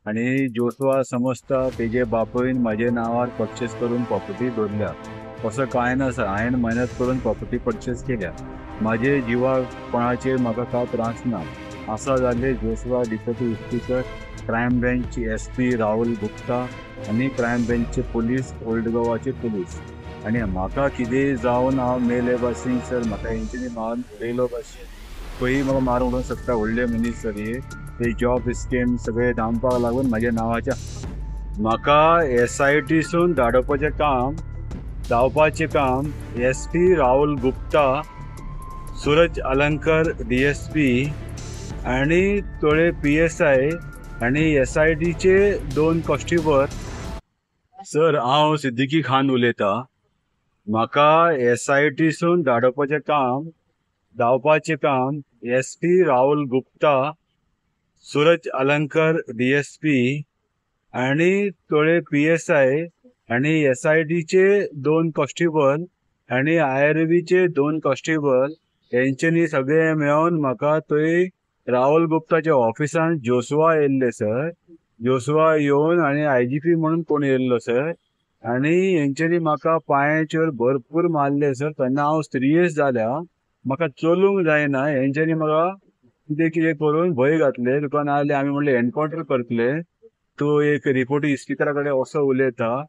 आणि जोसवा समजता तेजे बापून माझे नावार परचेस करून प्रॉपर्टी दवरल्या. असं काय ना सर, हांवें मेहनत करून प्रॉपर्टी परचेस केल्या. माझे जिवाक कोणाचेर म्हाका काय त्रास ना. असा जाले जोसवा deputy inspector, crime branch SP Rahul Gupta आणि क्रायम ब्रँचचे पोलीस, ओल्ड गोवाचे पोलीस. आणि म्हाका कितें जावन हांव मेले भाशेन सर, म्हाका हेंच्यांनी मारून उडयलो भाशेन. पयलीं म्हाका मारून उडोवंक शकता, व्हडले मनीस सर हे. ते जॉब स्कीम सगळे धांवपाक लागून म्हाज्या नांवाच्या म्हाका SITसून धाडोवपाचें काम, धांवपाचें काम SP राहुल गुप्ता, सूरज अलंकर DSP आणि थोडे PSI आणि SITचे 2 कॉन्स्टेबल. सर हांव सिद्दीकी खान उलयतां. म्हाका SITसून धाडोवपाचें काम, धांवपाचें काम SP राहुल गुप्ता, सूरज अलंकर DSP आणि थोडे PSI आणि SITचे 2 कॉन्स्टेबल आणि IRBचे 2 कॉन्स्टेबल यांच्यानी सगळे मेळून म्हाका थंय राहुल गुप्ताच्या ऑफिसान जोसवा येयल्ले सर. जोसवा येवन आणि IGP म्हणून कोण येयल्लो सर, आणि हेंच्यांनी म्हाका पांयाचेर भरपूर मारले सर. तेन्ना हांव सिरियस जाल्या, म्हाका चलूंक जायना. हेंच्यांनी म्हाका कितें कितें करून भंय घातले. तुका नाजाल्यार आमी म्हणलें एनकावंटर करतले. तूं एक रिपोर्टी इस्पिकारा कडेन असो उलयता,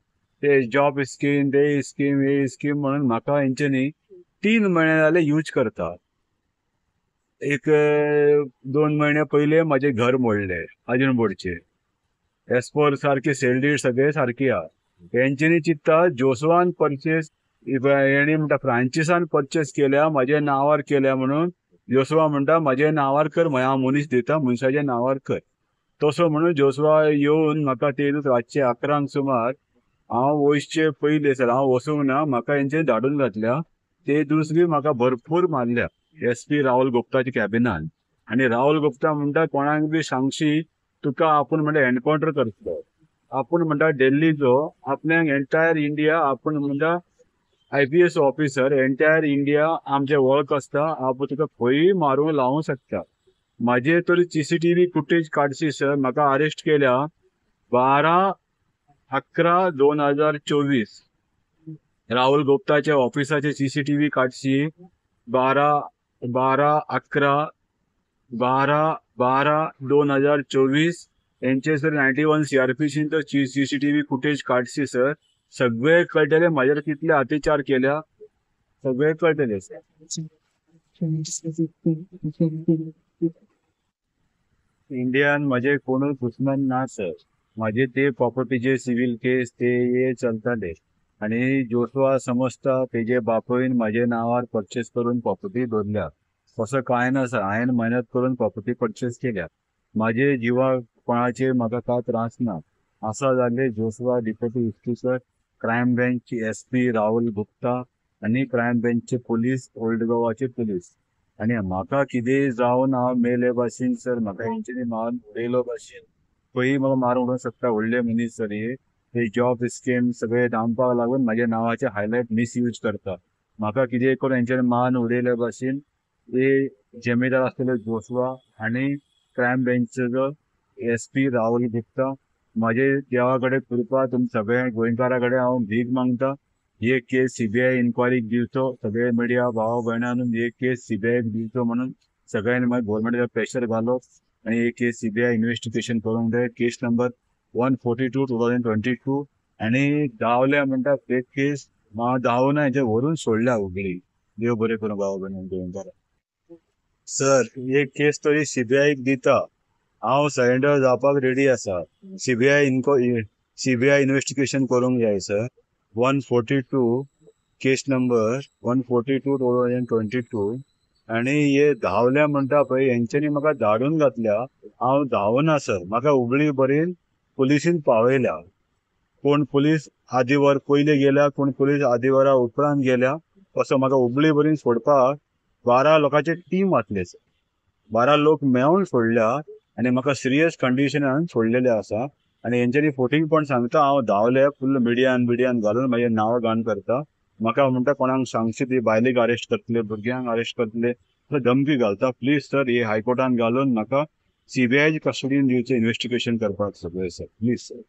ते जॉब स्कीम, ते स्कीम, हे स्कीम म्हणून म्हाका हेंच्यांनी 3 म्हयने जाले यूज करता. एक 2 म्हयने पयले म्हाजे घर मोडले अजून बोर्डचे. एस्पोर सारखे सेल्डीड सगळे सारखे आहा. हेंच्यांनी चित्ता जोसवान परचेस, हेणी म्हणटा फ्रांचिसान परचेस केल्या, म्हाज्या नांवार केल्या म्हणून. जोसवा म्हणटा म्हाज्या नांवार कर, हांव मनीस दिता, मनशाच्या नांवार कर. तसो म्हणून जोसवा येवन म्हाका ते रातचे 11 सुमार, हांव वयसचे पयले सर, हांव वसूंक ना, म्हाका हेंच्यांनी धाडून घातल्या. ते दुसरी म्हाका भरपूर मारल्या SP राहुल गुप्ताच्या कॅबिनान. आणि राहुल गुप्ता म्हणटा कोणाक बी सांगशी, तुका आपूण म्हणटा एनकावंटर करतलो. आपूण म्हणटा दिल्लीचो, आपल्याक एंटायर इंडिया, आपूण म्हणटा IPS ऑफिसर, एंटायर इंडिया आमचे वळख आसता, आपूण तुका खंयी मारूंक लावूंक शकता. म्हाजे तरी CCTV फुटेज काडची सर. म्हाका अरेस्ट केल्या 12/11/2024. राहुल गुप्ताच्या ऑफिसाचे CCTV काडची 12/12/12/2024. यांचे सर 91 CRPC तो CCTV फुटेज काडची सर. सगळे कळटले म्हाजेर कितले अत्याचार केल्या, सगळे कळटले सर. इंडियान म्हाजे कोणूच दुश्मन ना सर. म्हाजे ते प्रॉपर्टीचे सिव्हिल केस ते हे चलताले. आणि जोसवा समजता तेजे बापून म्हाजे नांवार परचेस करून प्रॉपर्टी दवरल्या. असं काय ना सर, हांवें मेहनत करून प्रॉपर्टी परचेस केल्या. म्हाजे जिवाक कोणाचेर म्हाका काय त्रास ना. असा जाले जोसवा deputy inspector, crime branch SP Rahul Gupta आणि क्रायम ब्रँचचे पोलीस, ओल्ड गोवाचे पोलीस. आणि म्हाका कितें जावन हांव मेले भाशेन सर, म्हाका हेंच्यांनी मारून उडयलो भाशेन. पयलीं म्हाका मारून उडोवंक शकता, व्हडले मनीस सर हे. ते जॉब स्कीम सगळे धांवपाक लागून म्हाज्या नांवाचे हायलायट मिसयूज करता. म्हाका कितें करून हेंच्यांनी मारून उडयले भाशेन. ते जमीदार आसलेले जोसवा आणि क्रायम ब्रँचचो SP राहुल गुप्ता. म्हाजे देवा कडेन कृपा, तुम सगळ्या गोंयकारा कडेन हांव भीक मागता, ही केस CBI इन्क्वायरीक दिवचो. सगळे मिडिया भाव भयणांनी ही केस CBI दिवचो म्हणून सगळ्यांनी मागीर गव्हर्मेंटाचेर प्रेशर घालप आणि ही केस CBI इन्व्हेस्टिगेशन करूंक जाय. केस नंबर 142/2022. आणि धांवल्या म्हणटा फेक केस, हांव धांवना, हेचे व्हरून सोडल्या उगडी. देव बरें करूं भाव भयणांनी गोंयकारा. सर एक केस तरी CBIक दिता, हांव सरेंडर जावपाक रेडी आसा. CBI इन्व्हेस्टिगेशन करूंक जाय सर. 142 केस नंबर 142/2022. आणि हे धांवल्या म्हणटा पळय, हेंच्यांनी म्हाका धाडून घातल्या. हांव धांवना सर, म्हाका हुबळी बरेन पुलिसीन पावयल्या. कोण पुलीस आदी वर पयले गेल्या, कोण पुलीस आदी वरा उपरांत गेल्या. असो म्हाका हुबळी बरेन सोडपाक 12 लोकांचे टीम वाचले सर. 12 लोक मेळून सोडल्या आणि म्हाका सिरियस कंडिशनान सोडलेले आसा. आणि हेंच्यांनी फोटींग पण सांगता, हांव धांवले फुल्ल मिडियान घालून म्हाजे नांव घाण करता. म्हाका म्हणटा कोणाक सांगशी ती बायलेक अरेस्ट करतले, भुरग्यांक अरेस्ट करतले, धमकी घालता. प्लीज सर, हे हायकोर्टान घालून म्हाका सीबीआय कस्टडीन दिवचें इन्व्हेस्टिगेशन करपाक सगळें सर प्लीज सर